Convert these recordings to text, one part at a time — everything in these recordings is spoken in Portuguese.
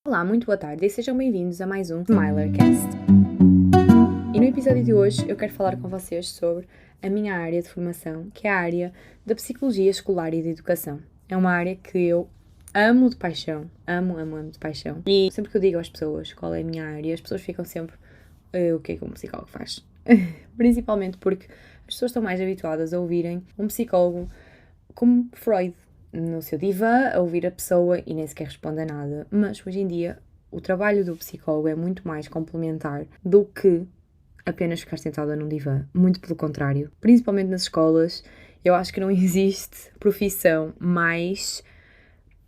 Olá, muito boa tarde e sejam bem-vindos a mais um Smilercast. E no episódio de hoje eu quero falar com vocês sobre a minha área de formação, que é a área da Psicologia Escolar e de Educação. É uma área que eu amo de paixão, amo de paixão. E sempre que eu digo às pessoas qual é a minha área, as pessoas ficam sempre, o que é que um psicólogo faz? Principalmente porque as pessoas estão mais habituadas a ouvirem um psicólogo como Freud, no seu divã, a ouvir a pessoa e nem sequer responde a nada. Mas hoje em dia o trabalho do psicólogo é muito mais complementar do que apenas ficar sentada num divã. Muito pelo contrário. Principalmente nas escolas, eu acho que não existe profissão mais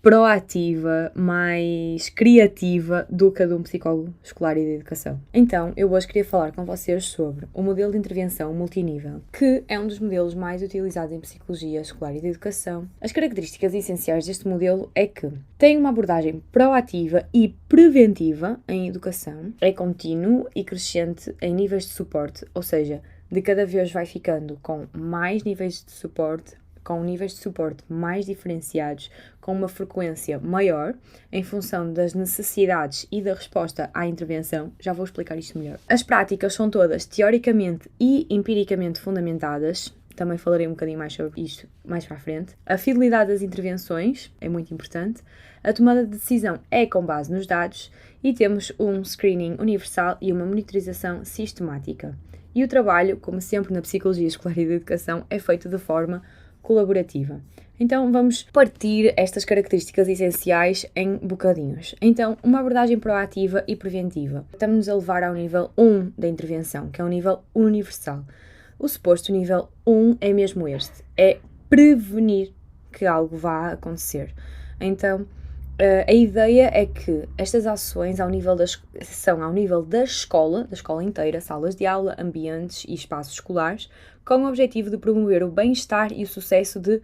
proativa, mais criativa do que a de um psicólogo escolar e de educação. Então, eu hoje queria falar com vocês sobre o modelo de intervenção multinível, que é um dos modelos mais utilizados em psicologia escolar e de educação. As características essenciais deste modelo é que tem uma abordagem proativa e preventiva em educação, é contínuo e crescente em níveis de suporte, ou seja, de cada vez vai ficando com mais níveis de suporte, com níveis de suporte mais diferenciados, com uma frequência maior, em função das necessidades e da resposta à intervenção. Já vou explicar isto melhor. As práticas são todas teoricamente e empiricamente fundamentadas. Também falarei um bocadinho mais sobre isto mais para a frente. A fidelidade das intervenções é muito importante. A tomada de decisão é com base nos dados e temos um screening universal e uma monitorização sistemática. E o trabalho, como sempre na psicologia escolar e de educação, é feito de forma colaborativa. Então vamos partir estas características essenciais em bocadinhos. Então, uma abordagem proativa e preventiva. Estamos a levar ao nível 1 da intervenção, que é o nível universal. O suposto nível 1 é mesmo este, é prevenir que algo vá acontecer. Então, a ideia é que estas ações são ao nível da escola inteira, salas de aula, ambientes e espaços escolares, com o objetivo de promover o bem-estar e o sucesso de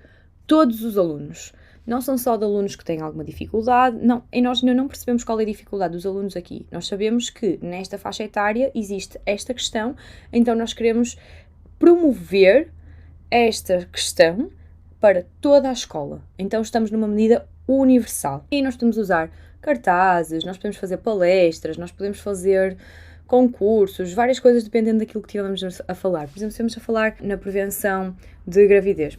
todos os alunos. Não são só de alunos que têm alguma dificuldade, não, e nós ainda não percebemos qual é a dificuldade dos alunos aqui. Nós sabemos que nesta faixa etária existe esta questão, então nós queremos promover esta questão para toda a escola. Então estamos numa medida universal. E nós podemos usar cartazes, nós podemos fazer palestras, nós podemos fazer concursos, várias coisas dependendo daquilo que estivermos a falar. Por exemplo, se estamos a falar na prevenção de gravidez,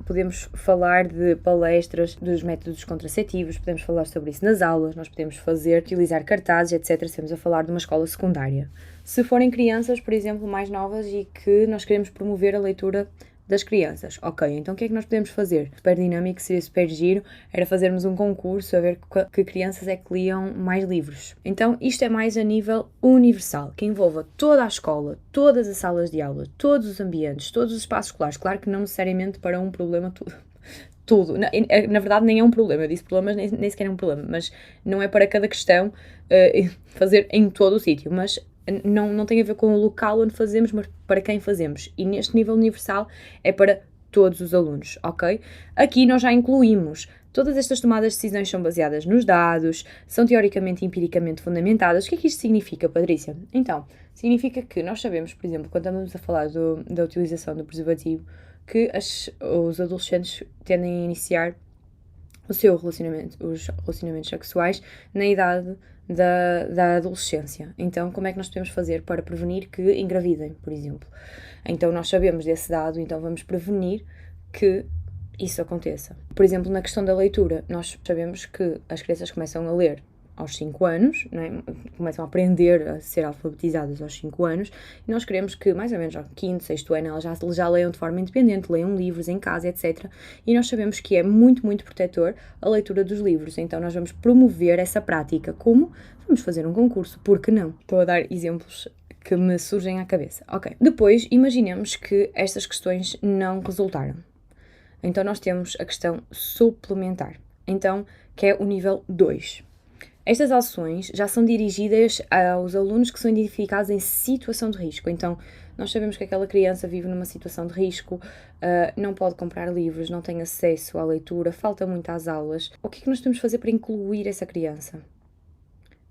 podemos falar de palestras dos métodos contraceptivos, podemos falar sobre isso nas aulas, nós podemos utilizar cartazes, etc. Se estamos a falar de uma escola secundária. Se forem crianças, por exemplo, mais novas e que nós queremos promover a leitura das crianças. Ok, então o que é que nós podemos fazer? Super dinâmico, seria super giro, era fazermos um concurso a ver que crianças é que liam mais livros. Então isto é mais a nível universal, que envolva toda a escola, todas as salas de aula, todos os ambientes, todos os espaços escolares. Claro que não necessariamente para um problema tudo. Na verdade nem é um problema, eu disse problemas, nem sequer é um problema, mas não é para cada questão fazer em todo o sítio, mas não tem a ver com o local onde fazemos, mas para quem fazemos. E neste nível universal é para todos os alunos, ok? Aqui nós já incluímos todas estas tomadas de decisões são baseadas nos dados, são teoricamente e empiricamente fundamentadas. O que é que isto significa, Patrícia? Então, significa que nós sabemos, por exemplo, quando estamos a falar da utilização do preservativo, que os adolescentes tendem a iniciar os relacionamentos sexuais na idade da adolescência. Então, como é que nós podemos fazer para prevenir que engravidem, por exemplo? Então, nós sabemos desse dado, então vamos prevenir que isso aconteça. Por exemplo, na questão da leitura, nós sabemos que as crianças começam a ler aos 5 anos, não é? Começam a aprender a ser alfabetizadas aos 5 anos, e nós queremos que, mais ou menos ao 5º, 6º ano, elas já leiam de forma independente, leiam livros em casa, etc. E nós sabemos que é muito, muito protetor a leitura dos livros, então nós vamos promover essa prática. Como? Vamos fazer um concurso, por que não? Estou a dar exemplos que me surgem à cabeça. Ok. Depois, imaginemos que estas questões não resultaram. Então nós temos a questão suplementar, então, que é o nível 2. Estas ações já são dirigidas aos alunos que são identificados em situação de risco. Então, nós sabemos que aquela criança vive numa situação de risco, não pode comprar livros, não tem acesso à leitura, falta muito às aulas. O que é que nós temos de fazer para incluir essa criança?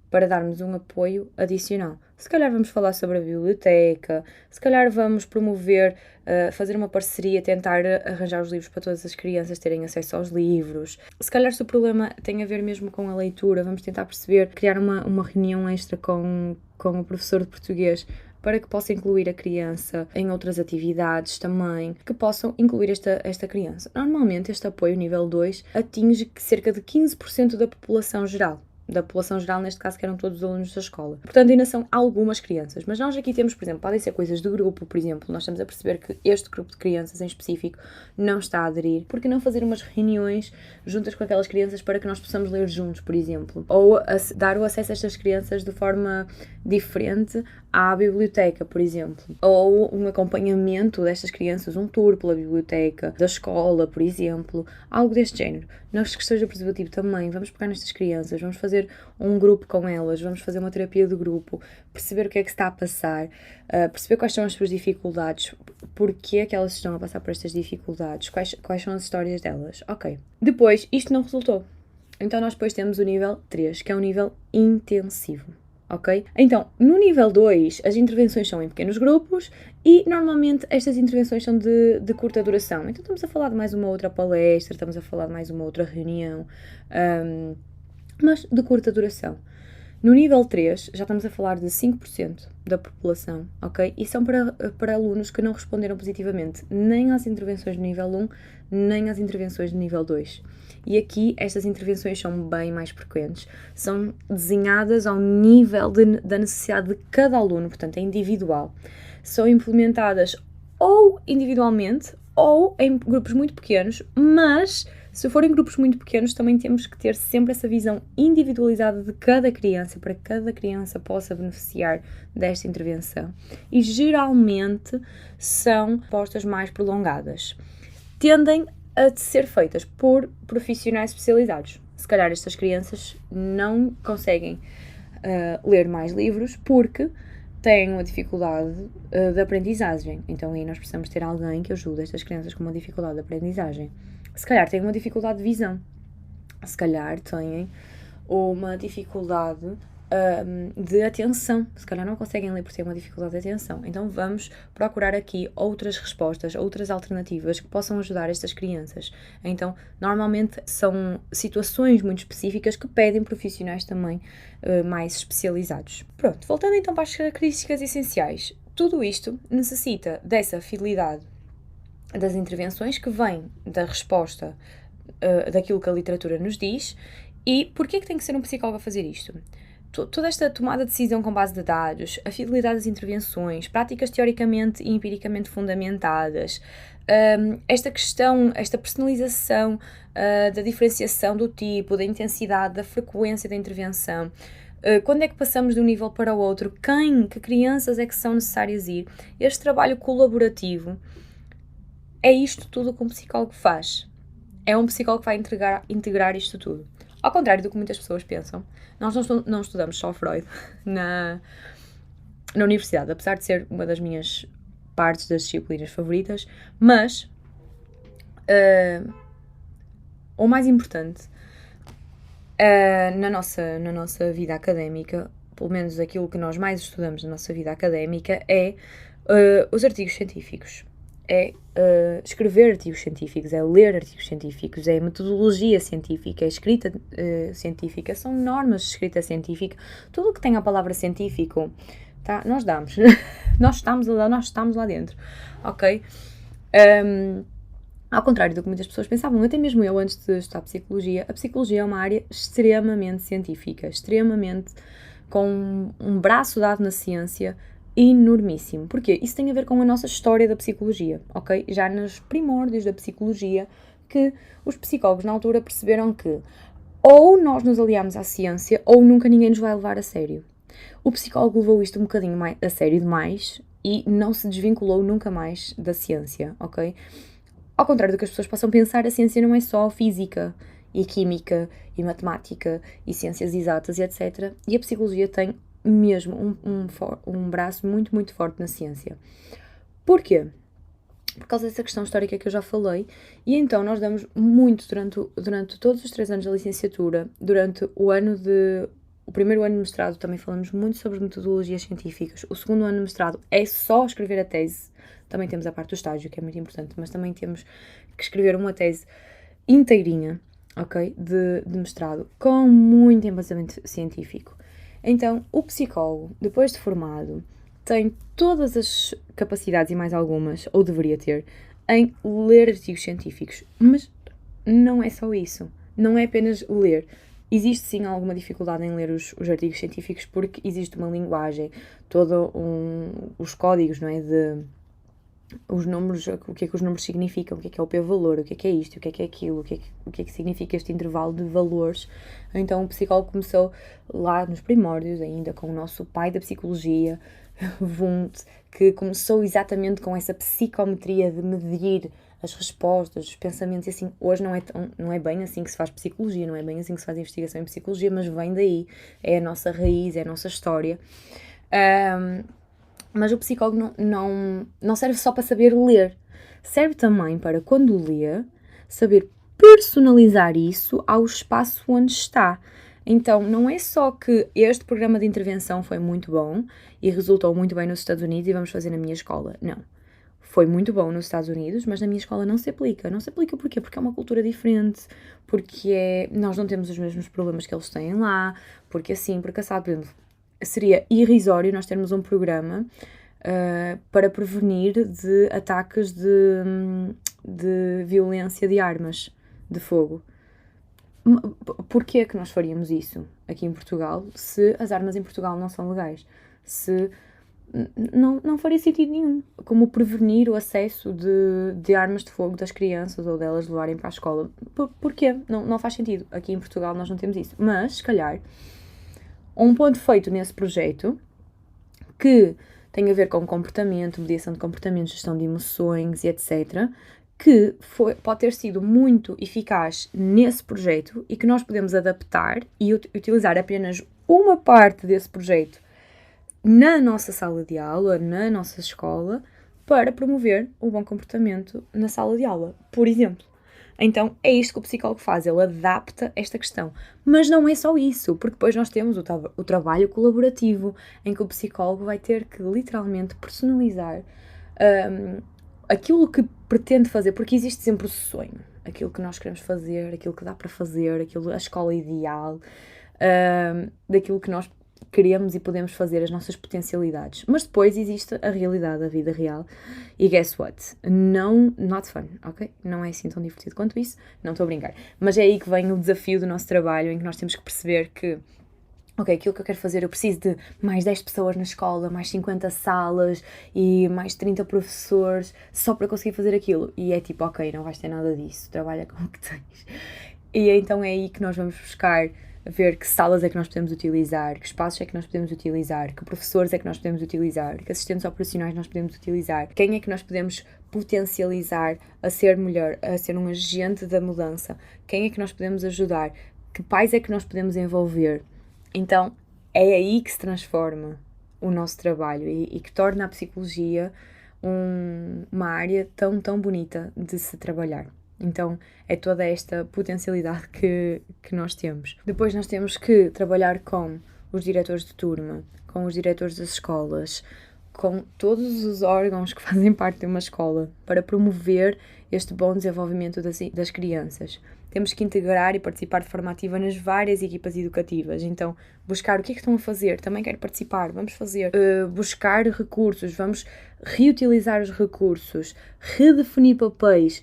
para darmos um apoio adicional. Se calhar vamos falar sobre a biblioteca, se calhar vamos promover, fazer uma parceria, tentar arranjar os livros para todas as crianças terem acesso aos livros. Se calhar se o problema tem a ver mesmo com a leitura, vamos tentar perceber, criar uma reunião extra com o professor de português para que possa incluir a criança em outras atividades também, que possam incluir esta criança. Normalmente este apoio nível 2 atinge cerca de 15% da população geral. Neste caso, que eram todos os alunos da escola. Portanto, ainda são algumas crianças. Mas nós aqui temos, por exemplo, podem ser coisas de grupo, por exemplo. Nós estamos a perceber que este grupo de crianças em específico não está a aderir. Por que não fazer umas reuniões juntas com aquelas crianças para que nós possamos ler juntos, por exemplo? Ou dar o acesso a estas crianças de forma diferente à biblioteca, por exemplo. Ou um acompanhamento destas crianças, um tour pela biblioteca, da escola, por exemplo. Algo deste género. Nas questões do preservativo também, vamos pegar nestas crianças, vamos fazer um grupo com elas, vamos fazer uma terapia de grupo, perceber o que é que se está a passar, perceber quais são as suas dificuldades, porque é que elas estão a passar por estas dificuldades, quais são as histórias delas. Ok. Depois, isto não resultou. Então nós depois temos o nível 3, que é um nível intensivo. Ok? Então, no nível 2, as intervenções são em pequenos grupos e normalmente estas intervenções são de curta duração. Então estamos a falar de mais uma outra palestra, estamos a falar de mais uma outra reunião, mas de curta duração. No nível 3, já estamos a falar de 5% da população, ok? E são para alunos que não responderam positivamente nem às intervenções do nível 1, nem às intervenções do nível 2. E aqui estas intervenções são bem mais frequentes, são desenhadas ao nível da necessidade de cada aluno, portanto é individual. São implementadas ou individualmente ou em grupos muito pequenos, mas se forem grupos muito pequenos também temos que ter sempre essa visão individualizada de cada criança, para que cada criança possa beneficiar desta intervenção. E geralmente são postas mais prolongadas. Tendem a ser feitas por profissionais especializados. Se calhar estas crianças não conseguem ler mais livros porque têm uma dificuldade de aprendizagem. Então aí nós precisamos ter alguém que ajude estas crianças com uma dificuldade de aprendizagem. Se calhar têm uma dificuldade de visão. Se calhar têm uma dificuldade de atenção. Se calhar não conseguem ler por ter uma dificuldade de atenção. Então vamos procurar aqui outras respostas, outras alternativas que possam ajudar estas crianças. Então, normalmente são situações muito específicas que pedem profissionais também mais especializados. Pronto, voltando então para as características essenciais. Tudo isto necessita dessa fidelidade das intervenções que vem da resposta daquilo que a literatura nos diz. E porquê é que tem que ser um psicólogo a fazer isto? Toda esta tomada de decisão com base de dados, a fidelidade das intervenções, práticas teoricamente e empiricamente fundamentadas, esta questão, esta personalização da diferenciação do tipo, da intensidade, da frequência da intervenção, quando é que passamos de um nível para o outro, que crianças é que são necessárias ir, este trabalho colaborativo, é isto tudo que um psicólogo faz. É um psicólogo que vai integrar isto tudo. Ao contrário do que muitas pessoas pensam, nós não estudamos só Freud na universidade, apesar de ser uma das minhas partes das disciplinas favoritas, mas o mais importante na nossa vida académica, pelo menos aquilo que nós mais estudamos na nossa vida académica, é os artigos científicos. É escrever artigos científicos, é ler artigos científicos, é metodologia científica, é escrita científica, são normas de escrita científica, tudo o que tem a palavra científico, tá? Nós damos, nós estamos lá dentro, ok? Ao contrário do que muitas pessoas pensavam, até mesmo eu antes de estudar psicologia, a psicologia é uma área extremamente científica, extremamente com um braço dado na ciência, enormíssimo. Porquê? Isso tem a ver com a nossa história da psicologia, ok? Já nos primórdios da psicologia, que os psicólogos na altura perceberam que ou nós nos aliámos à ciência ou nunca ninguém nos vai levar a sério. O psicólogo levou isto um bocadinho mais a sério demais e não se desvinculou nunca mais da ciência, ok? Ao contrário do que as pessoas possam pensar, a ciência não é só física e química e matemática e ciências exatas e etc. E a psicologia tem mesmo um braço muito, muito forte na ciência. Porquê? Por causa dessa questão histórica que eu já falei, e então nós damos muito durante todos os 3 anos da licenciatura, durante o ano o primeiro ano de mestrado também falamos muito sobre metodologias científicas. O segundo ano de mestrado é só escrever a tese. Também temos a parte do estágio, que é muito importante, mas também temos que escrever uma tese inteirinha, ok? De mestrado, com muito embasamento científico. Então, o psicólogo, depois de formado, tem todas as capacidades e mais algumas, ou deveria ter, em ler artigos científicos. Mas não é só isso. Não é apenas ler. Existe sim alguma dificuldade em ler os artigos científicos porque existe uma linguagem, todos os códigos, não é? Os números, o que é que os números significam, o que é o p-valor, o que é isto, o que é aquilo, o que é que significa este intervalo de valores. Então o psicólogo começou lá nos primórdios, ainda com o nosso pai da psicologia, Wundt, que começou exatamente com essa psicometria de medir as respostas, os pensamentos, e assim, hoje não é bem assim que se faz psicologia, não é bem assim que se faz investigação em psicologia, mas vem daí, é a nossa raiz, é a nossa história. Mas o psicólogo não serve só para saber ler, serve também para, quando lê, saber personalizar isso ao espaço onde está. Então, não é só que este programa de intervenção foi muito bom e resultou muito bem nos Estados Unidos e vamos fazer na minha escola. Não. Foi muito bom nos Estados Unidos, mas na minha escola não se aplica. Não se aplica porquê? Porque é uma cultura diferente, porque nós não temos os mesmos problemas que eles têm lá, porque assim, porque assado, por exemplo, seria irrisório nós termos um programa para prevenir de ataques de violência de armas de fogo. Porquê que nós faríamos isso aqui em Portugal se as armas em Portugal não são legais? Se não faria sentido nenhum. Como prevenir o acesso de armas de fogo das crianças ou delas levarem para a escola? Porquê? Não faz sentido. Aqui em Portugal nós não temos isso. Mas, se calhar, um ponto feito nesse projeto que tem a ver com comportamento, mediação de comportamento, gestão de emoções e etc., que pode ter sido muito eficaz nesse projeto e que nós podemos adaptar e utilizar apenas uma parte desse projeto na nossa sala de aula, na nossa escola, para promover o bom comportamento na sala de aula, por exemplo. Então, é isto que o psicólogo faz, ele adapta esta questão. Mas não é só isso, porque depois nós temos o trabalho colaborativo, em que o psicólogo vai ter que literalmente personalizar aquilo que pretende fazer, porque existe sempre o sonho, aquilo que nós queremos fazer, aquilo que dá para fazer, a escola ideal, daquilo que nós queremos e podemos fazer, as nossas potencialidades. Mas depois existe a realidade, a vida real. E guess what? Not fun, ok? Não é assim tão divertido quanto isso. Não estou a brincar. Mas é aí que vem o desafio do nosso trabalho, em que nós temos que perceber que, ok, aquilo que eu quero fazer, eu preciso de mais 10 pessoas na escola, mais 50 salas e mais 30 professores, só para conseguir fazer aquilo. E é tipo, ok, não vais ter nada disso, trabalha com o que tens. E então é aí que nós vamos buscar ver que salas é que nós podemos utilizar, que espaços é que nós podemos utilizar, que professores é que nós podemos utilizar, que assistentes operacionais nós podemos utilizar, quem é que nós podemos potencializar a ser melhor, a ser um agente da mudança, quem é que nós podemos ajudar, que pais é que nós podemos envolver. Então é aí que se transforma o nosso trabalho e que torna a psicologia uma área tão bonita de se trabalhar. Então, é toda esta potencialidade que nós temos. Depois nós temos que trabalhar com os diretores de turma, com os diretores das escolas, com todos os órgãos que fazem parte de uma escola, para promover este bom desenvolvimento das crianças. Temos que integrar e participar de forma ativa nas várias equipas educativas. Então, buscar o que é que estão a fazer, também quero participar, vamos fazer. Buscar recursos, vamos reutilizar os recursos, redefinir papéis.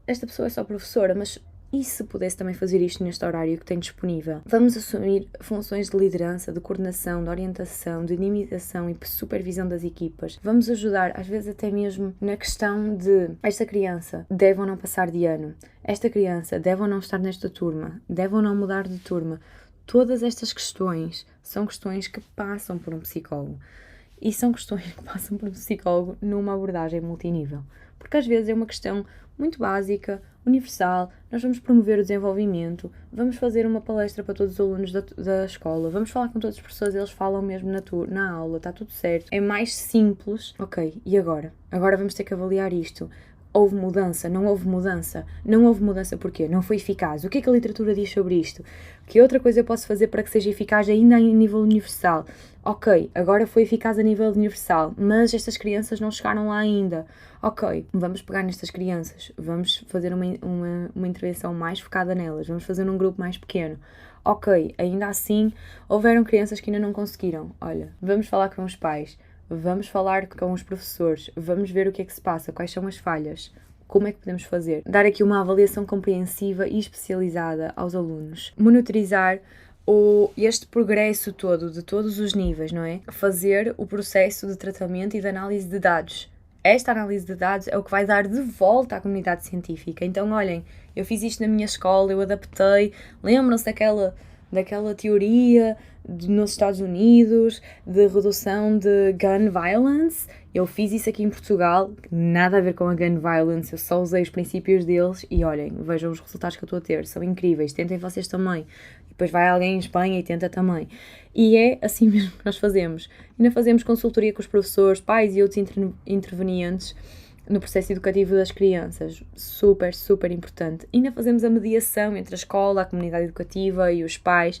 Esta pessoa é só professora, mas e se pudesse também fazer isto neste horário que tem disponível? Vamos assumir funções de liderança, de coordenação, de orientação, de dinamização e supervisão das equipas. Vamos ajudar, às vezes até mesmo na questão de esta criança deve ou não passar de ano, esta criança deve ou não estar nesta turma, deve ou não mudar de turma. Todas estas questões são questões que passam por um psicólogo. E são questões que passam por um psicólogo numa abordagem multinível. Porque às vezes é uma questão muito básica, universal, nós vamos promover o desenvolvimento, vamos fazer uma palestra para todos os alunos da escola, vamos falar com todos os professores, eles falam mesmo na aula, está tudo certo. É mais simples. Ok, e agora? Agora vamos ter que avaliar isto. houve mudança, não houve mudança. Não houve mudança porquê? Não foi eficaz. O que é que a literatura diz sobre isto? Que outra coisa eu posso fazer para que seja eficaz ainda em nível universal? Ok, agora foi eficaz a nível universal, mas estas crianças não chegaram lá ainda. Ok, vamos pegar nestas crianças, vamos fazer uma intervenção mais focada nelas, vamos fazer num grupo mais pequeno. Ok, ainda assim, houveram crianças que ainda não conseguiram. Olha, vamos falar com os pais, vamos falar com os professores, vamos ver o que é que se passa, quais são as falhas, como é que podemos fazer. Dar aqui uma avaliação compreensiva e especializada aos alunos. Monitorizar este progresso todo, de todos os níveis, não é? Fazer o processo de tratamento e de análise de dados. Esta análise de dados é o que vai dar de volta à comunidade científica. Então, olhem, eu fiz isto na minha escola, eu adaptei, lembram-se daquela teoria nos Estados Unidos de redução de gun violence? Eu fiz isso aqui em Portugal, nada a ver com a gun violence, eu só usei os princípios deles e olhem, vejam os resultados que eu estou a ter, são incríveis, tentem vocês também. Depois vai alguém em Espanha e tenta também. E é assim mesmo que nós fazemos. Ainda fazemos consultoria com os professores, pais e outros intervenientes no processo educativo das crianças. Super, super importante. Ainda fazemos a mediação entre a escola, a comunidade educativa e os pais,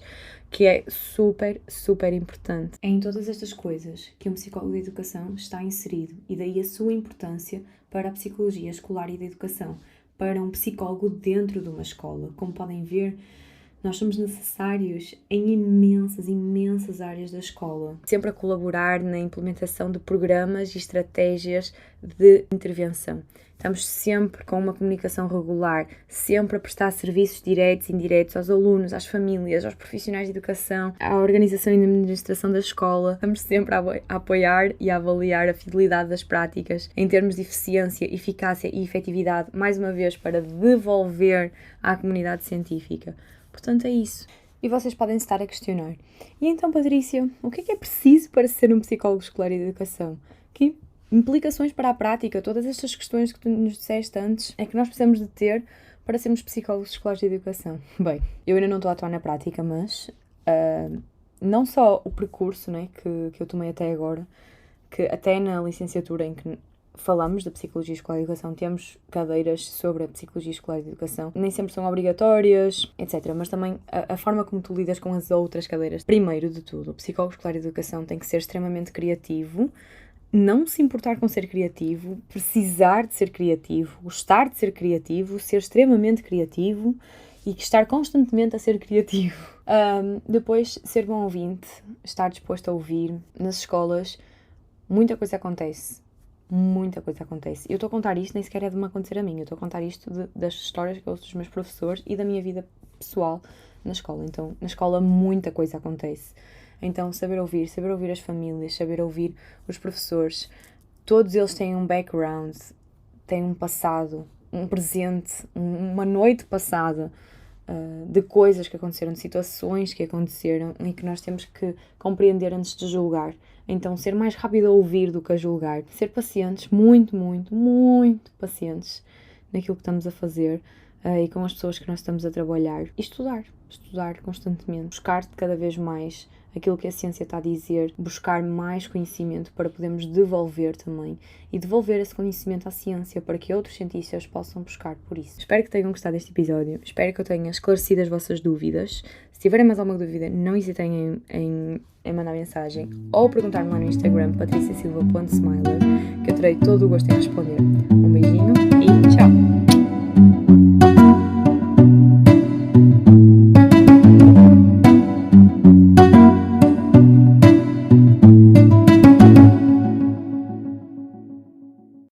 que é super, super importante. É em todas estas coisas que um psicólogo de educação está inserido e daí a sua importância para a psicologia escolar e da educação, para um psicólogo dentro de uma escola. Como podem ver, nós somos necessários em imensas áreas da escola. Sempre a colaborar na implementação de programas e estratégias de intervenção. Estamos sempre com uma comunicação regular, sempre a prestar serviços diretos e indiretos aos alunos, às famílias, aos profissionais de educação, à organização e administração da escola. Estamos sempre a apoiar e a avaliar a fidelidade das práticas em termos de eficiência, eficácia e efetividade, mais uma vez para devolver à comunidade científica. Portanto, é isso. E vocês podem estar a questionar. E então, Patrícia, o que é preciso para ser um psicólogo escolar e de educação? Que implicações para a prática, todas estas questões que tu nos disseste antes, é que nós precisamos de ter para sermos psicólogos escolares de educação? Bem, eu ainda não estou a atuar na prática, mas não só o percurso, né, que eu tomei até agora, que até na licenciatura em que falamos da psicologia escolar e educação, temos cadeiras sobre a psicologia escolar e educação, nem sempre são obrigatórias, etc. Mas também a forma como tu lidas com as outras cadeiras. Primeiro de tudo, o psicólogo escolar e educação tem que ser extremamente criativo, não se importar com ser criativo, precisar de ser criativo, gostar de ser criativo, ser extremamente criativo e estar constantemente a ser criativo. Depois, ser bom ouvinte, estar disposto a ouvir. Nas escolas, muita coisa acontece. Muita coisa acontece. Eu estou a contar isto, nem sequer é de me acontecer a mim. Eu estou a contar isto das histórias que eu ouço dos meus professores e da minha vida pessoal na escola. Então, na escola muita coisa acontece. Então, saber ouvir as famílias, saber ouvir os professores. Todos eles têm um background, têm um passado, um presente, uma noite passada de coisas que aconteceram, de situações que aconteceram e que nós temos que compreender antes de julgar. Então, ser mais rápido a ouvir do que a julgar. Ser pacientes, muito pacientes naquilo que estamos a fazer e com as pessoas que nós estamos a trabalhar. E estudar constantemente. Buscar cada vez mais aquilo que a ciência está a dizer. Buscar mais conhecimento para podermos devolver também. E devolver esse conhecimento à ciência para que outros cientistas possam buscar por isso. Espero que tenham gostado deste episódio. Espero que eu tenha esclarecido as vossas dúvidas. Se tiverem mais alguma dúvida, não hesitem em mandar mensagem ou perguntar-me lá no Instagram patriciasilva.smiler, que eu terei todo o gosto em responder. Um beijinho